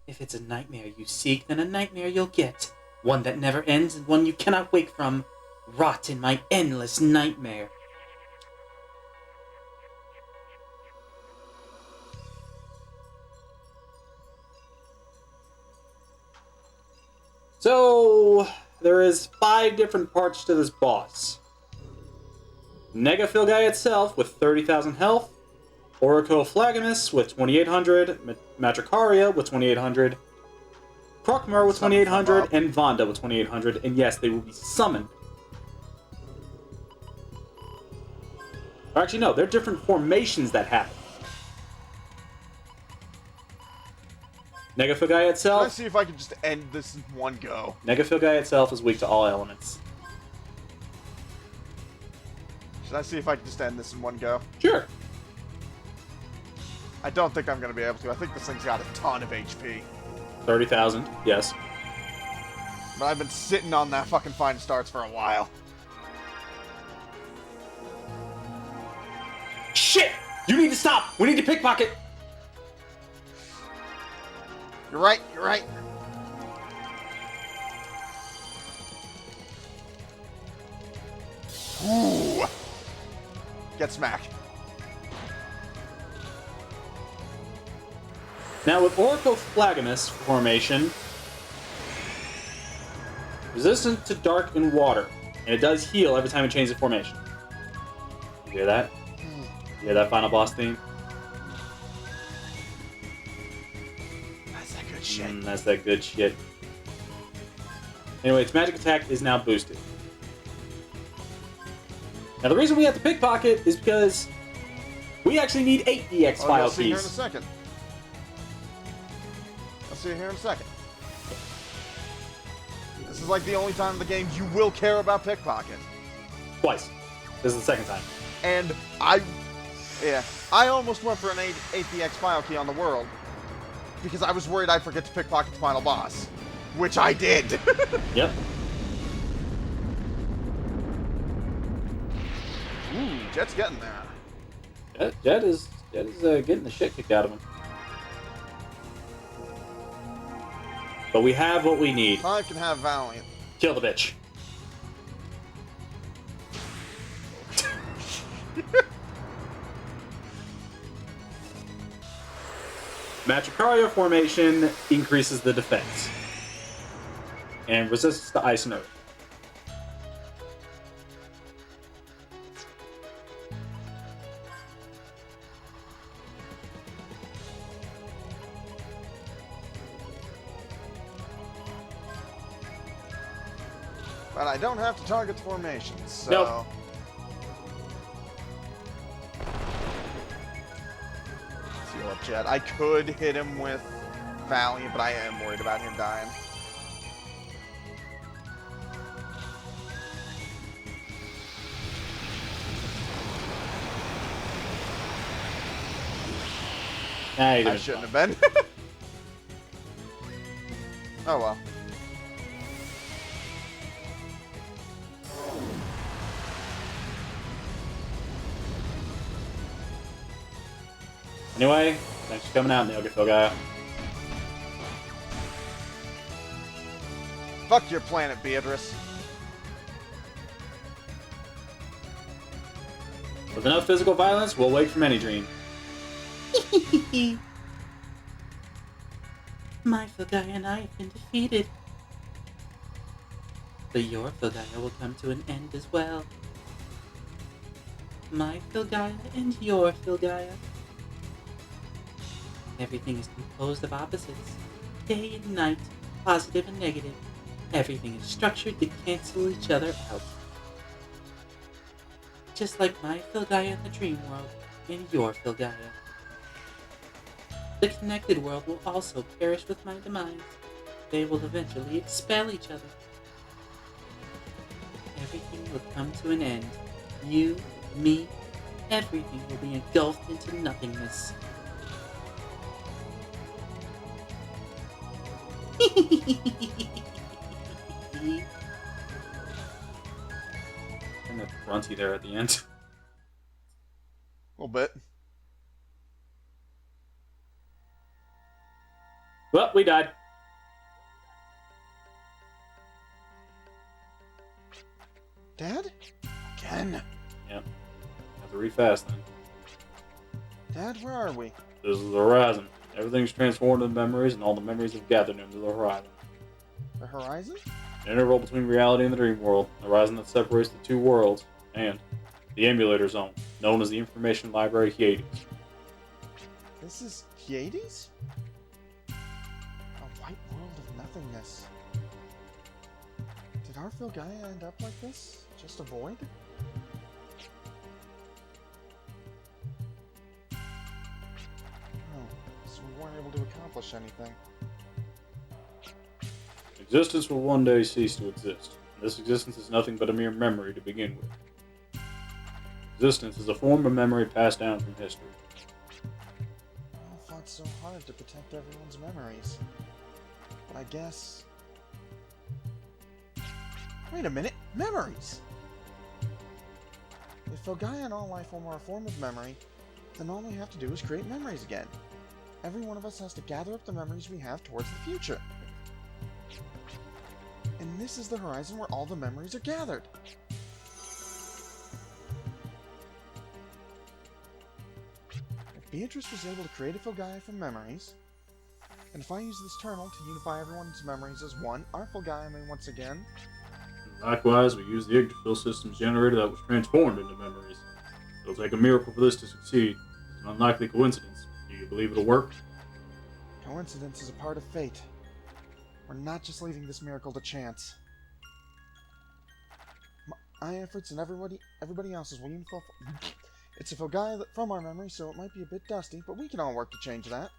If it's a nightmare you seek, then a nightmare you'll get. One that never ends and one you cannot wake from. Rot in my endless nightmare. So, there is 5 different parts to this boss. Negafilgai itself with 30,000 health, Oricoflagmus with 2,800, Matricaria with 2,800, Krokmar with 2,800, and Vonda with 2,800, and yes, they will be summoned. Or actually, no, they're different formations that happen. Negafilgai itself... Let's see if I can just end this in one go. Negafilgai itself is weak to all elements. Should I see if I can just end this in one go? Sure. I don't think I'm going to be able to. I think this thing's got a ton of HP. 30,000, yes. But I've been sitting on that fucking fine starts for a while. Shit! You need to stop! We need to pickpocket! You're right, you're right. Ooh. Get smacked. Now with Oricoflagmus formation, resistant to dark and water, and it does heal every time it changes formation. You hear that? You hear that final boss theme? That's that good shit. That's that good shit. Anyway, its magic attack is now boosted. Now the reason we have to pickpocket is because we actually need 8 EX file I'll see you here in a keys. second. I'll see you here in a second. This is like the only time in the game you will care about pickpocket. Twice. This is the second time. And I almost went for an 8th EX file key on the world because I was worried I'd forget to pickpocket the final boss, which I did. Yep. Ooh, Jet's getting there. Jet is getting the shit kicked out of him. But we have what we need. I can have Valiant. Kill the bitch. Matricaria formation increases the defense and resists to ice and earth. But I don't have to target the formations, so... Nope. Let's heal up Jet. I could hit him with Valiant, but I am worried about him dying. Nah, you I didn't. shouldn't have been. Oh well. Anyway, thanks for coming out, Negafilgai. Fuck your planet, Beatrice. With enough physical violence, we'll wake from any dream. My Filgaia and I have been defeated. But your Filgaia will come to an end as well. My Filgaia and your Filgaia. Everything is composed of opposites. Day and night, positive and negative. Everything is structured to cancel each other out. Just like my Filgaia in the dream world and your Filgaia. The connected world will also perish with my demise. They will eventually expel each other. Everything will come to an end. You, me, everything will be engulfed into nothingness. Kind of grunty there at the end. A little bit. Well, we died. Dad? Again? Yep. Have to read fast then. Dad, where are we? This is the horizon. Everything's transformed into memories, and all the memories have gathered into the horizon. The horizon? An interval between reality and the dream world, the horizon that separates the two worlds, and the emulator zone, known as the Information Library Hyades. This is Hyades? A white world of nothingness. Did our Filgaia end up like this? Just a void? Oh, so we weren't able to accomplish anything. Existence will one day cease to exist. And this existence is nothing but a mere memory to begin with. Existence is a form of memory passed down from history. I fought so hard to protect everyone's memories. But I guess... Wait a minute! Memories! If Filgaia and all life form are a form of memory, then all we have to do is create memories again. Every one of us has to gather up the memories we have towards the future. And this is the horizon where all the memories are gathered. If Beatrice was able to create a Filgaia from memories, and if I use this turtle to unify everyone's memories as one, our Filgaia may once again... Likewise, we use the Yggdrasil system's generator that was transformed into memories. It'll take a miracle for this to succeed. It's an unlikely coincidence. Do you believe it'll work? Coincidence is a part of fate. We're not just leaving this miracle to chance. My efforts and everybody else's will unify... It's a Filgaia from our memory, so it might be a bit dusty, but we can all work to change that.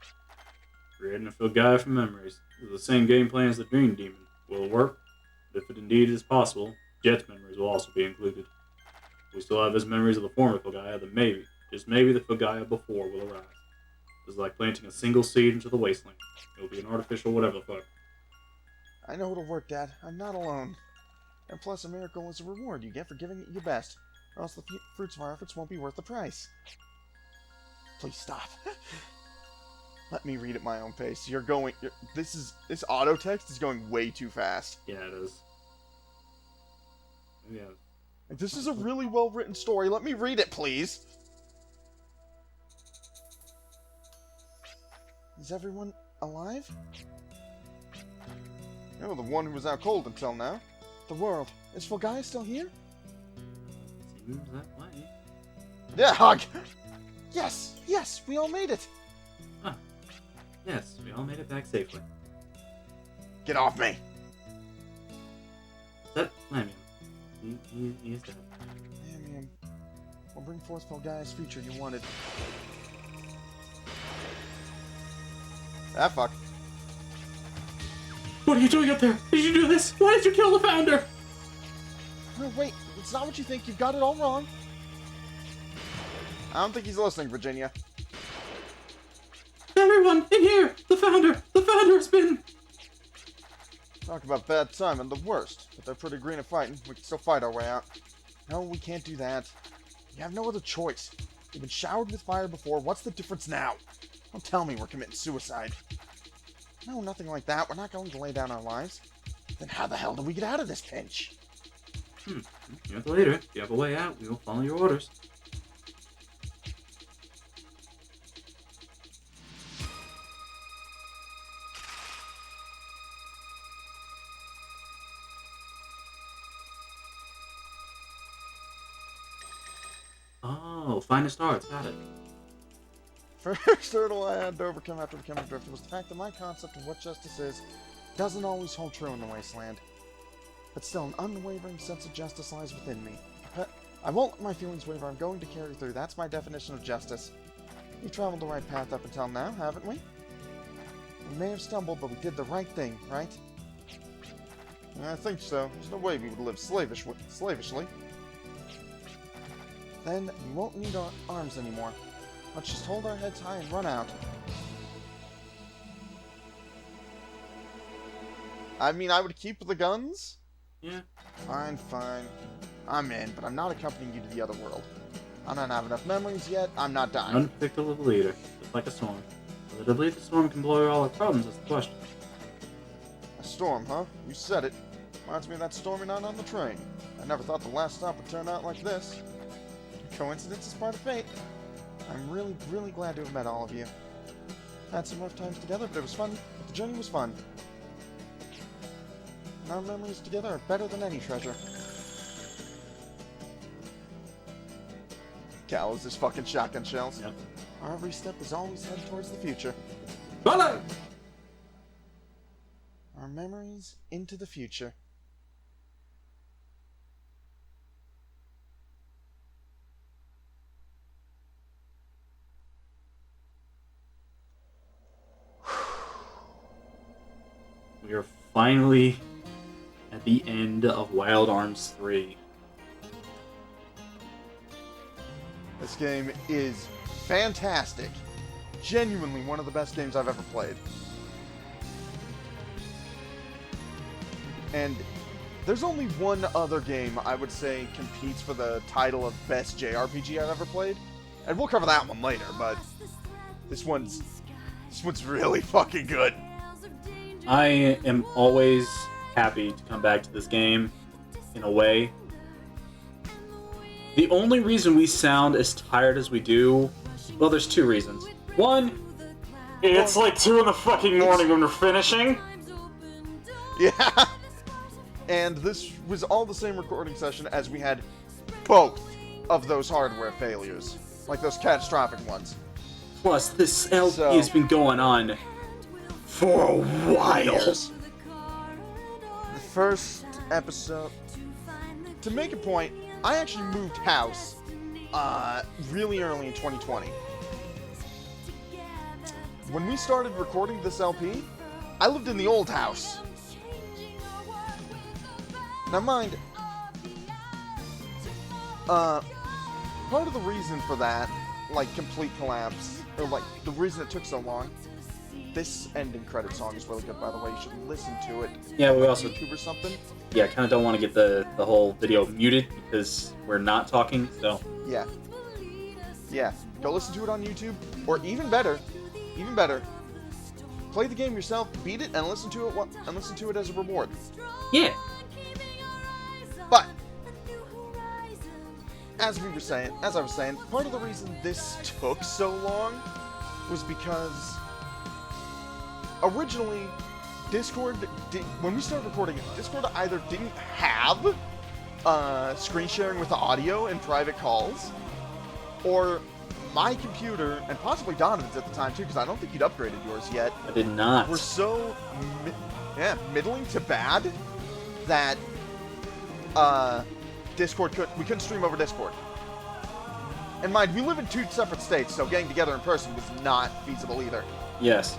Creating a Filgaia from memories is the same game plan as the Dream Demon. Will it work? If it indeed is possible, Jet's memories will also be included. If we still have his memories of the former Filgaia, then maybe, just maybe the Filgaia before will arise. It's like planting a single seed into the wasteland. It will be an artificial whatever the fuck. I know it'll work, Dad. I'm not alone. And plus, a miracle is a reward you get for giving it your best, or else the fruits of our efforts won't be worth the price. Please stop. Let me read at my own pace. This auto text is going way too fast. Yeah, it is. Yeah. Like, this is a really well written story. Let me read it, please. Is everyone alive? No, the one who was out cold until now. The world. Is Filgaia still here? Seems that way. Yeah, hug! Yes! Yes! We all made it! Huh. Yes, we all made it back safely. Get off me! That Lamian. He is dead. Yeah, man. We'll bring forth Filgaia's future you wanted. Ah, fuck. What are you doing up there? Did you do this? Why did you kill the founder? No, wait. It's not what you think. You've got it all wrong. I don't think he's listening, Virginia. Everyone, in here! The founder has been... Talk about bad timing, the worst. But they're pretty green at fighting. We can still fight our way out. No, we can't do that. You have no other choice. We've been showered with fire before. What's the difference now? Don't tell me we're committing suicide. No, nothing like that. We're not going to lay down our lives. Then how the hell do we get out of this pinch? You have the leader. If you have a way out, we will follow your orders. Oh, finest arts. Got it. First hurdle I had to overcome after becoming Drifter was the fact that my concept of what justice is doesn't always hold true in the Wasteland. But still, an unwavering sense of justice lies within me. I won't let my feelings waver. I'm going to carry through. That's my definition of justice. We've traveled the right path up until now, haven't we? We may have stumbled, but we did the right thing, right? I think so. There's no way we would live slavishly. Then we won't need our arms anymore. Let's just hold our heads high and run out. I mean, I would keep the guns? Yeah. Fine, fine. I'm in, but I'm not accompanying you to the other world. I don't have enough memories yet. I'm not dying. Unpredictable leader, just like a storm. Whether to believe the storm can blow all our problems is the question. A storm, huh? You said it. Reminds me of that stormy night on the train. I never thought the last stop would turn out like this. Coincidence is part of fate. I'm really, really glad to have met all of you. Had some rough times together, but it was fun. The journey was fun. And our memories together are better than any treasure. Cal is this fucking shotgun shells. Yep. Our every step is always headed towards the future. Bye! Our memories into the future. We are finally at the end of Wild Arms 3. This game is fantastic. Genuinely one of the best games I've ever played. And there's only one other game I would say competes for the title of best JRPG I've ever played. And we'll cover that one later, but this one's really fucking good. I am always happy to come back to this game, in a way. The only reason we sound as tired as we do, well, there's two reasons. One, it's like 2 in the fucking morning when we're finishing. Yeah. And this was all the same recording session as we had both of those hardware failures. Like those catastrophic ones. Plus, this LP has been going on for a while. Years. The first episode... To make a point, I actually moved house really early in 2020. When we started recording this LP, I lived in the old house. Now mind, part of the reason for that, like, complete collapse, or like, the reason it took so long, this ending credit song is really good, by the way. You should listen to it. Yeah, we also... YouTube or something. Yeah, kind of don't want to get the whole video muted because we're not talking, so... Yeah. Yeah, go listen to it on YouTube, or even better, play the game yourself, beat it, and listen to it as a reward. Yeah. But as I was saying, part of the reason this took so long was because originally Discord, when we started recording it, Discord either didn't have screen sharing with audio and private calls, or my computer, and possibly Donovan's at the time too, because I don't think you'd upgraded yours yet. I did not. Were so middling to bad that we couldn't stream over Discord. And mind, we live in 2 separate states, so getting together in person was not feasible either. Yes.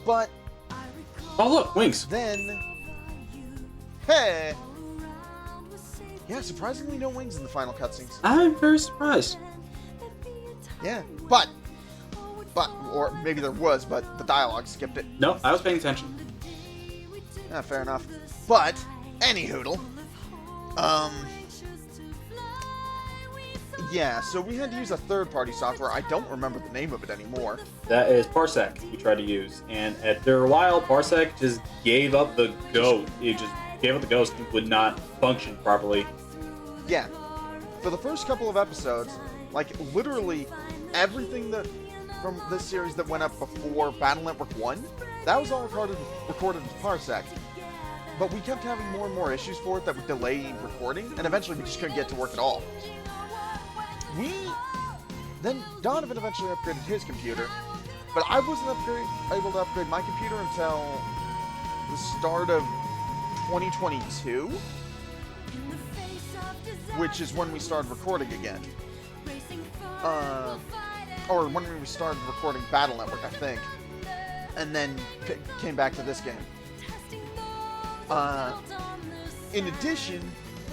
But... Oh, look, Wings. Then... Hey! Yeah, surprisingly no wings in the final cutscenes. I'm very surprised. Yeah, but... Or maybe there was, but the dialogue skipped it. No, I was paying attention. Yeah, fair enough. But, anyhoodle. Yeah, so we had to use a third-party software. I don't remember the name of it anymore. That is Parsec we tried to use, and after a while, Parsec just gave up the ghost. It just gave up the ghost and would not function properly. Yeah. For the first couple of episodes, like, literally everything that from this series that went up before Battle Network 1, that was all recorded with Parsec. But we kept having more and more issues for it that would delay recording, and eventually we just couldn't get to work at all. Then Donovan eventually upgraded his computer, but I wasn't able to upgrade my computer until the start of 2022, which is when we started recording again. Or when we started recording Battle Network, I think, and then came back to this game. In addition,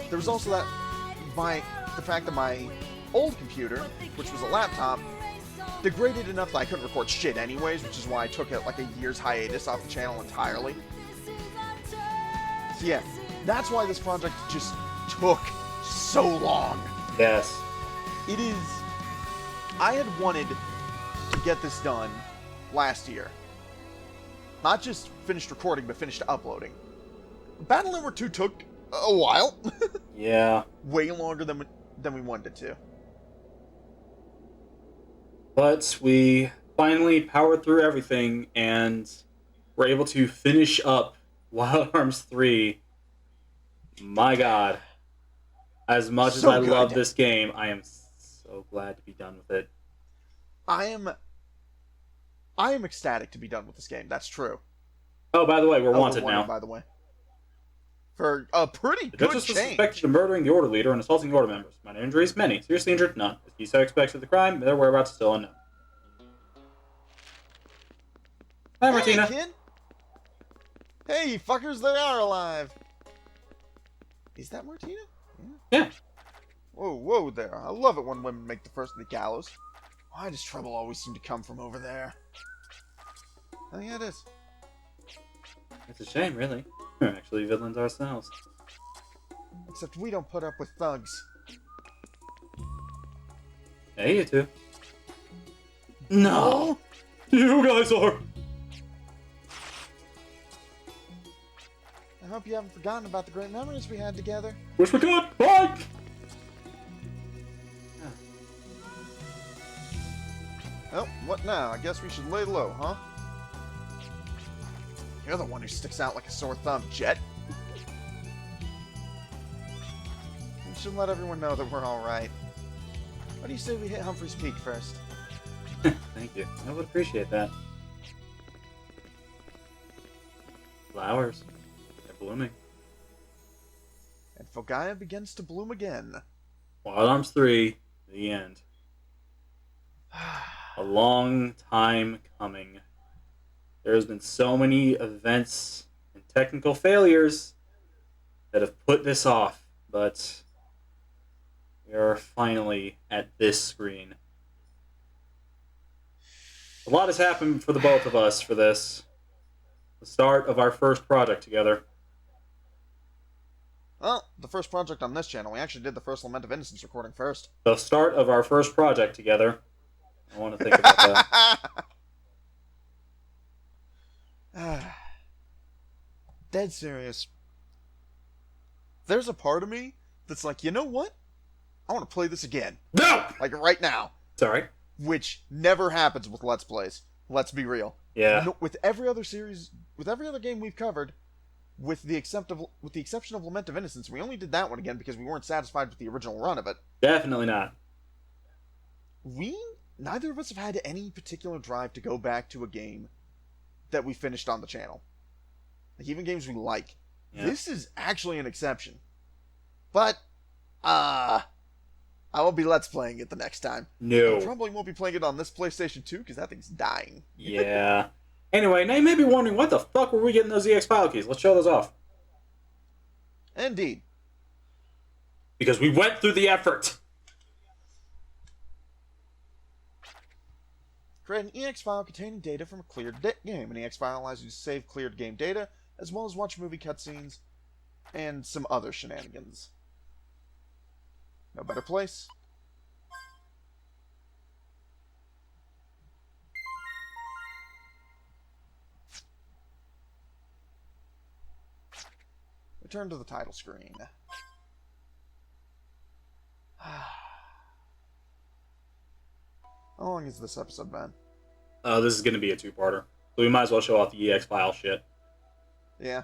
there was also the fact that my old computer, which was a laptop, degraded enough that I couldn't record shit anyways, which is why I took like a year's hiatus off the channel entirely. So yeah, that's why this project just took so long. Yes. It is I had wanted to get this done last year. Not just finished recording, but finished uploading. Battle Network 2 took a while. Yeah. Way longer than we wanted it to. But we finally powered through everything and were able to finish up Wild Arms 3. My god. As much as So I good. love this game, I am so glad to be done with it. I am ecstatic to be done with this game. That's true. Oh, by the way, we're Oh, wanted now. by the way. For a pretty The good Duchess is change. suspected of murdering the Order Leader and assaulting the Order members. Minor injuries, many. Seriously injured, none. The Kisa expects of the crime, their whereabouts still unknown. Hi, Hey, Martina. kid. Hey, fuckers, they are alive. Is that Martina? Yeah. Whoa there. I love it when women make the first of the gallows. Why does trouble always seem to come from over there? Oh, yeah, it is. It's a shame, really. We're actually villains ourselves. Except we don't put up with thugs. Hey, you two. No! You guys are! I hope you haven't forgotten about the great memories we had together. Wish we could! Bye! Oh, what now? I guess we should lay low, huh? You're the one who sticks out like a sore thumb, Jet. We should let everyone know that we're alright. What do you say we hit Humphrey's Peak first? Thank you. I would appreciate that. Flowers. They're blooming. And Fogaya begins to bloom again. Wild Arms 3, the end. A long time coming. There has been so many events and technical failures that have put this off, but we are finally at this screen. A lot has happened for the both of us for this. The start of our first project together. Well, the first project on this channel, we actually did the first Lament of Innocence recording first. The start of our first project together. I want to think about that. Dead serious. There's a part of me that's like, you know what? I want to play this again. No! Like right now. Sorry. Which never happens with Let's Plays. Let's be real. Yeah. No, with every other series, with every other game we've covered, with the exception of Lament of Innocence, we only did that one again because we weren't satisfied with the original run of it. Definitely not. Neither of us have had any particular drive to go back to a game that we finished on the channel. Like, even games we like. Yeah. This is actually an exception. But, I will be Let's Playing it the next time. No. I probably won't be playing it on this PlayStation 2, because that thing's dying. Yeah. Anyway, now you may be wondering, what the fuck were we getting those EX file keys? Let's show those off. Indeed. Because we went through the effort. Create an EX file containing data from a cleared game. An EX file allows you to save cleared game data, as well as watch movie cutscenes, and some other shenanigans. No better place. Return to the title screen. How long has this episode been? This is going to be a two-parter. So we might as well show off the EX file shit. Yeah.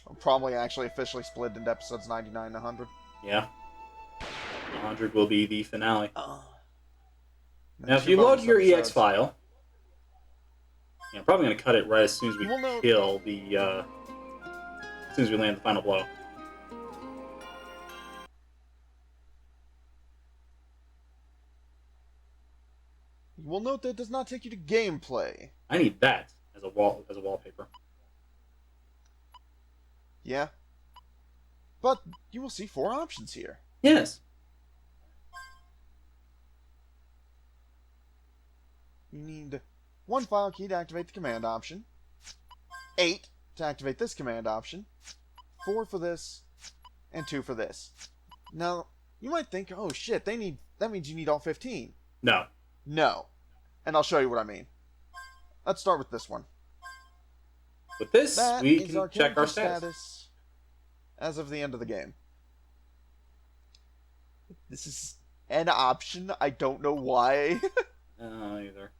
I'll probably actually officially split into episodes 99 and 100. Yeah. 100 will be the finale. Now, Next if you few load bonus your EX episodes. file... Yeah, I'm probably going to cut it right as soon as we Well, no. kill the... as soon as we land the final blow. You will note that it does not take you to gameplay. I need that as a wallpaper. Yeah. But you will see 4 options here. Yes. You need 1 file key to activate the command option, 8 to activate this command option, 4 for this, and 2 for this. Now, you might think, oh shit, that means you need all 15. No. No. And I'll show you what I mean. Let's start with this one. With this, That we is can our check our character status. as of the end of the game. This is an option. I don't know why. Either.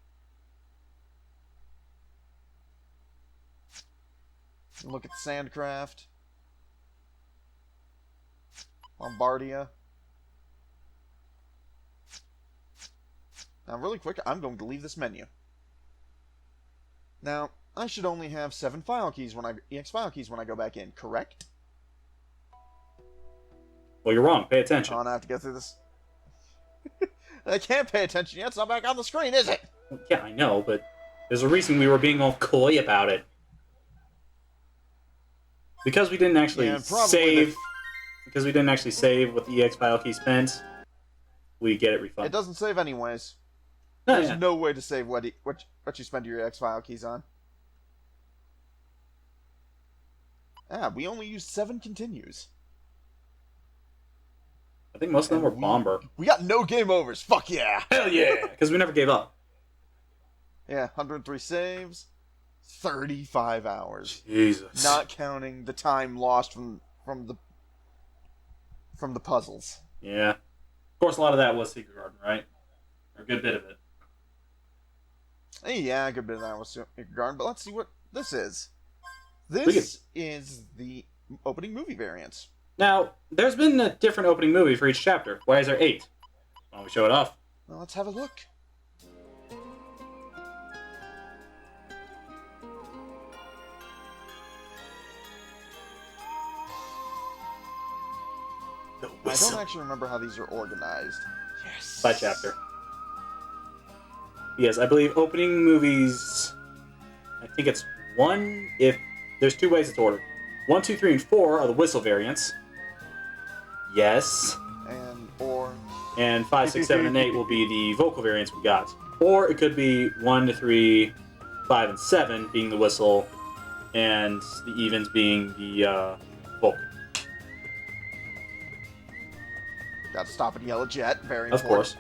Look at Sandcraft. Lombardia. Now, really quick, I'm going to leave this menu. Now, I should only have 7 file keys when EX file keys when I go back in, correct? Well, you're wrong. Pay attention. Oh, and I have to go through this. I can't pay attention yet. It's not back on the screen, is it? Yeah, I know, but there's a reason we were being all coy about it. Because we didn't actually save. Because we didn't actually save what the EX file key spent, we get it refunded. It doesn't save anyways. Oh, There's yeah. no way to save what you spend your EX file keys on. We only used 7 continues. I think most of them were Bomber. We got no game overs. Fuck yeah! Hell yeah! Because we never gave up. Yeah, 103 saves, 35 hours. Jesus. Not counting the time lost from the puzzles. Yeah. Of course, a lot of that was Secret Garden, right? Or a good bit of it. Hey, yeah, a good bit of that was Secret Garden, but let's see what this is. This is the opening movie variants. Now, there's been a different opening movie for each chapter. Why is there 8? Why don't we show it off? Well, let's have a look. I don't actually remember how these are organized. Yes. By chapter. Yes, I believe opening movies. I think it's 1 if there's 2 ways it's ordered. 1, 2, 3, and 4 are the whistle variants. Yes. And 5, 6, 7, and 8 will be the vocal variants we got. Or it could be 1 to 3, 5, and 7 being the whistle, and the evens being the vocal. Gotta stop and yell at Jet. Very Of important. course.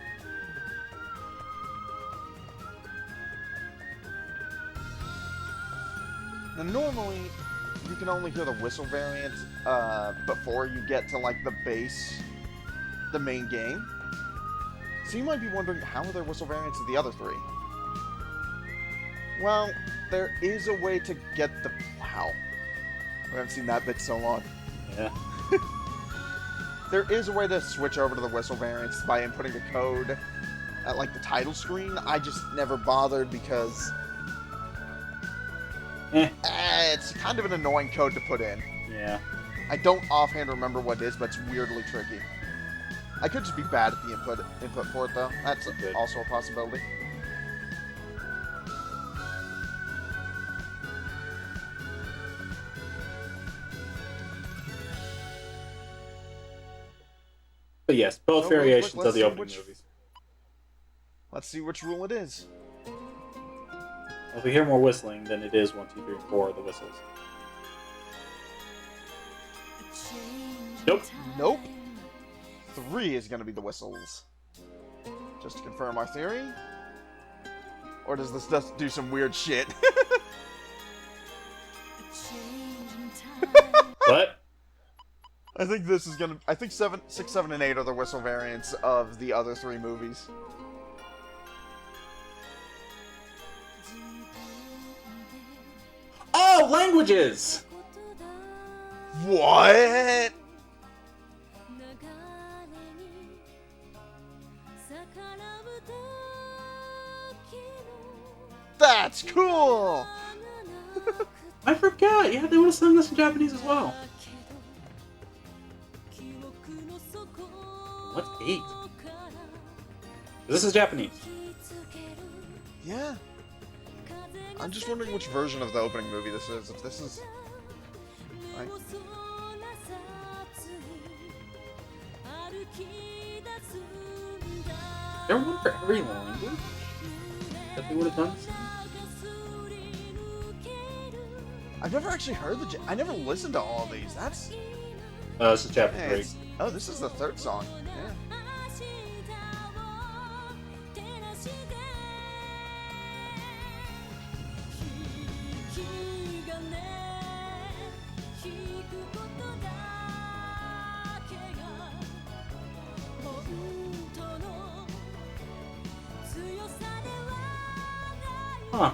Now, normally, you can only hear the whistle variant before you get to, like, the base, the main game. So you might be wondering, how are there whistle variants of the other 3? Well, there is a way to get the... Wow. I haven't seen that bit so long. Yeah. There is a way to switch over to the whistle variants by inputting the code at, like, the title screen. I just never bothered because... it's kind of an annoying code to put in. Yeah. I don't offhand remember what it is, but it's weirdly tricky. I could just be bad at the input for it, though. That's also a possibility. But yes, both So, real quick, variations let's of the see opening which- movies. Let's see which rule it is. If we hear more whistling, then it is 1, 2, 3, and 4 are the whistles. Nope. Nope. 3 is going to be the whistles. Just to confirm our theory. Or does this just do some weird shit? What? I think this is gonna... I think 7, 6, 7, and 8 are the whistle variants of the other 3 movies. Oh, languages! What? That's cool! I forgot. Yeah, they would have sung this in Japanese as well. What's 8? This is Japanese. Yeah. I'm just wondering which version of the opening movie this is. If this is... Like... There one for every language that they would have done. I've never actually heard the... I never listened to all of these. That's... This is chapter Hey, 3. oh, this is the 3rd song. Yeah. Huh.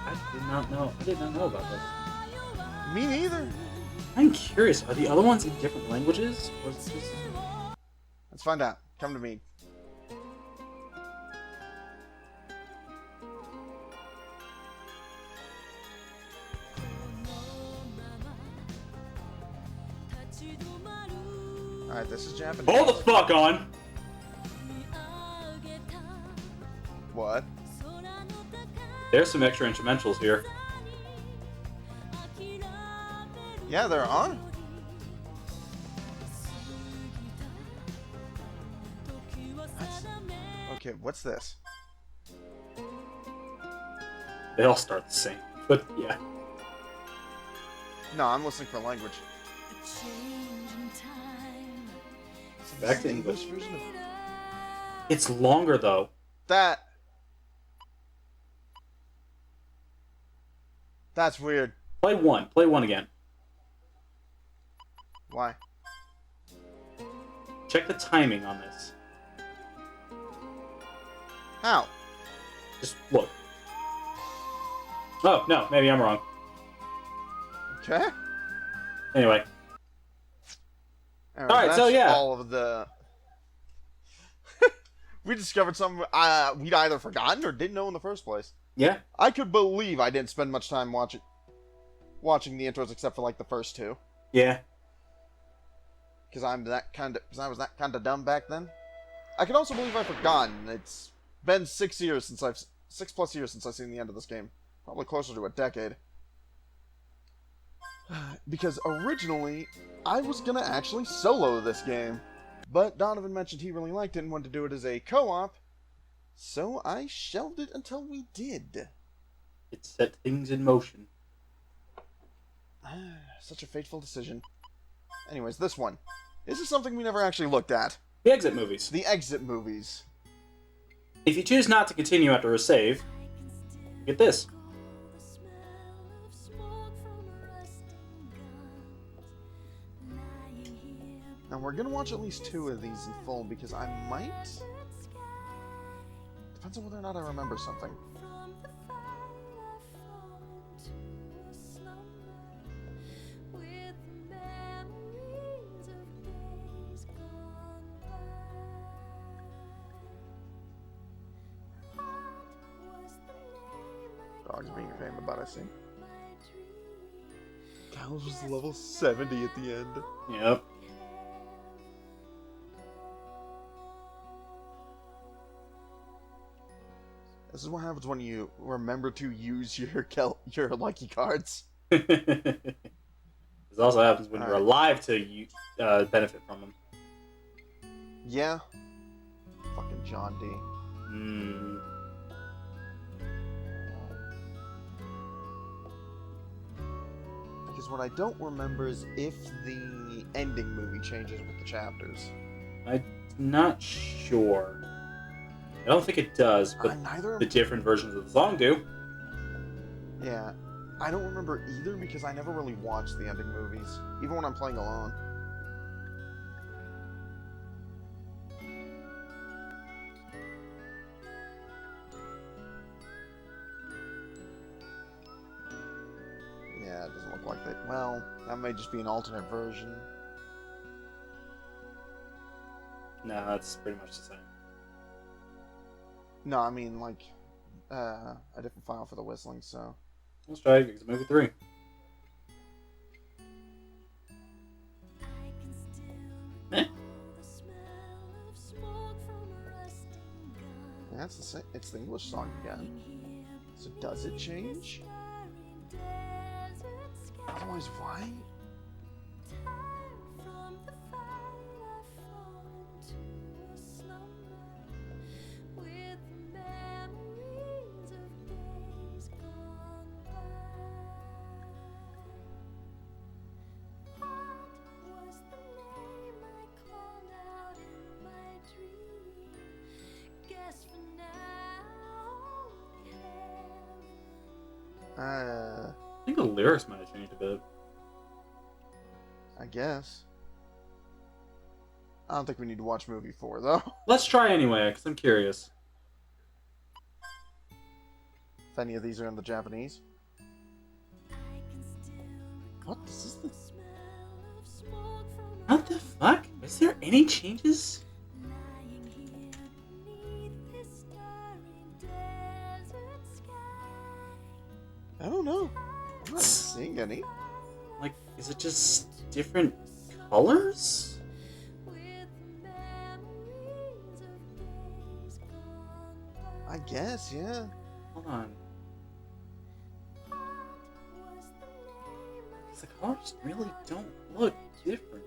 I did not know about this. Me neither. I'm curious, are the other ones in different languages? Or is this... Let's find out. Come to me. Alright, this is Japanese. Hold the fuck on! What? There's some extra instrumentals here. Yeah, there are. Okay, what's this? They all start the same, but yeah. No, I'm listening for language. Back to English. version of It's longer though. that. That's weird. Play one again. Why? Check the timing on this. How? Just look. Oh, no, maybe I'm wrong. Okay. Anyway. Alright, so that's yeah. all of the. We discovered something we'd either forgotten or didn't know in the first place. Yeah. I could believe I didn't spend much time watching the intros except for like the first two. Yeah. Because I was that kind of dumb back then. I can also believe I've forgotten. It's been 6 years since 6+ years since I've seen the end of this game. Probably closer to a decade. Because originally, I was gonna actually solo this game. But Donovan mentioned he really liked it and wanted to do it as a co-op. So I shelved it until we did. It set things in motion. Such a fateful decision. Anyways, this one. This is something we never actually looked at. The exit movies. The exit movies. If you choose not to continue after a save, get this. Now we're gonna watch at least 2 of these in full because I might... Depends on whether or not I remember something. Dog's being a pain in the butt, I see. Gallus was level 70 at the end. Yep. This is what happens when you remember to use your lucky cards. This also happens when you're Alright. alive to benefit from them. Yeah. Fucking John D. Hmm. Because what I don't remember is if the ending movie changes with the chapters. I'm not sure. I don't think it does, but Neither. the different versions of the song do. Yeah. I don't remember either because I never really watched the ending movies, even when I'm playing alone. Yeah, it doesn't look like they... Well, that may just be an alternate version. No, that's pretty much the same. No, I mean, like, a different file for the whistling, so... Let's try Exit Movie 3. Eh. Yeah, it's the same. It's the English song again. So does it change? Otherwise, why? think the lyrics might have changed a bit. I guess. I don't think we need to watch movie 4, though. Let's try anyway, because I'm curious. If any of these are in the Japanese. What? This is the... What the fuck? Is there any changes? I don't know. I'm not seeing any. Like, is it just different colors? I guess, yeah. Hold on. The colors really don't look different.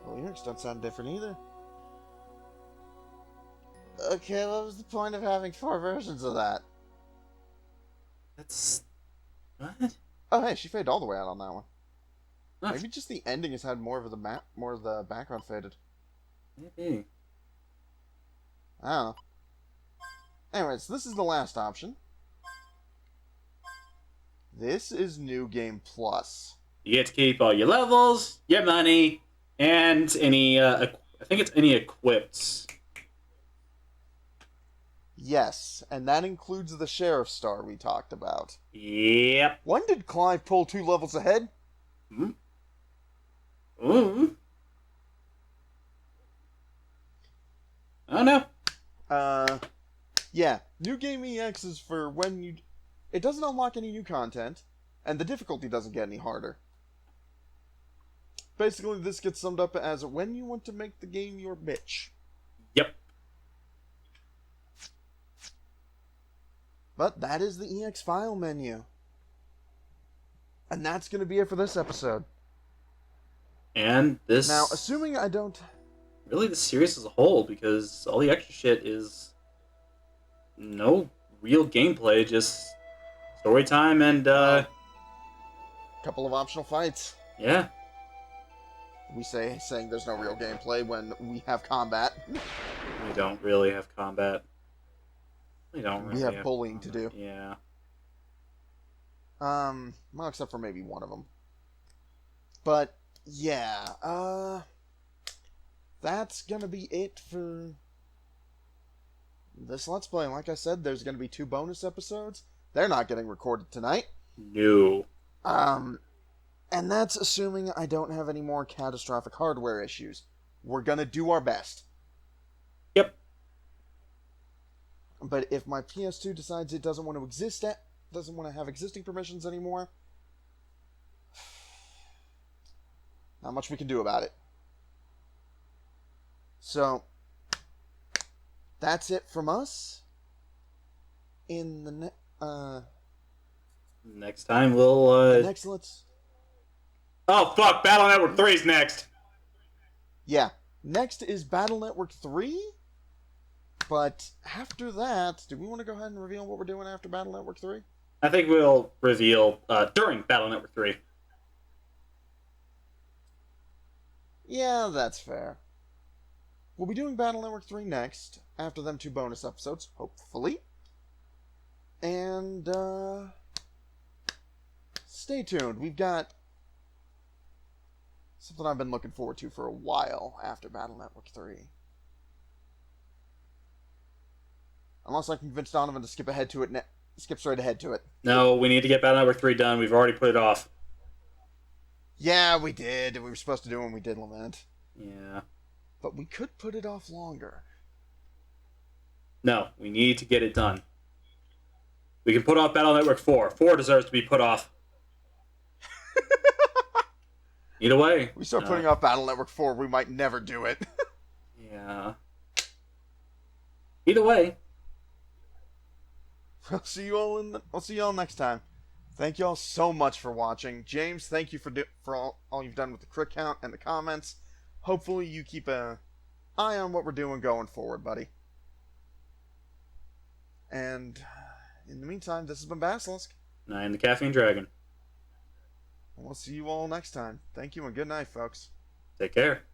The lyrics don't sound different either. Okay, what was the point of having 4 versions of that? That's... What? Oh, hey, she faded all the way out on that one. Nice. Maybe just the ending has had more of the background faded. Maybe. I don't know. Anyways, this is the last option. This is New Game Plus. You get to keep all your levels, your money, and any, I think it's any equips. Yes, and that includes the Sheriff Star we talked about. Yep. When did Clive pull 2 levels ahead? Hmm? Ooh. I don't know. Yeah, New Game EX is for when you... It doesn't unlock any new content, and the difficulty doesn't get any harder. Basically, this gets summed up as when you want to make the game your bitch. Yep. But that is the EX file menu. And that's going to be it for this episode. And this... Now, assuming I don't... Really, the series as a whole, because all the extra shit is... No real gameplay, just story time and, Couple of optional fights. yeah. We saying there's no real gameplay when we have combat. We don't really have combat. We don't really We have bullying to do. Yeah. Well, except for maybe one of them. But, yeah, that's gonna be it for this Let's Play. Like I said, there's gonna be 2 bonus episodes. They're not getting recorded tonight. No. And that's assuming I don't have any more catastrophic hardware issues. We're gonna do our best. Yep. But if my PS2 decides it doesn't want to have existing permissions anymore, not much we can do about it. So, that's it from us. In the Next time we'll, next let's... Oh, fuck! Battle Network 3's next! Yeah. Next is Battle Network 3. But after that, do we want to go ahead and reveal what we're doing after Battle Network 3? I think we'll reveal, during Battle Network 3. Yeah, that's fair. We'll be doing Battle Network 3 next, after them 2 bonus episodes, hopefully. And, stay tuned. We've got something I've been looking forward to for a while after Battle Network 3. Unless I convince Donovan to skip straight ahead to it. No, we need to get Battle Network 3 done. We've already put it off. Yeah, we did. We were supposed to do it when we did Lament. Yeah. But we could put it off longer. No, we need to get it done. We can put off Battle Network 4. 4 deserves to be put off. Either way. We start putting off Battle Network 4, we might never do it. Yeah. Either way. I'll see you all next time. Thank you all so much for watching. James, thank you for all you've done with the crit count and the comments. Hopefully you keep an eye on what we're doing going forward, buddy. And in the meantime, this has been Basilisk. And I am the Caffeine Dragon. And we'll see you all next time. Thank you and good night, folks. Take care.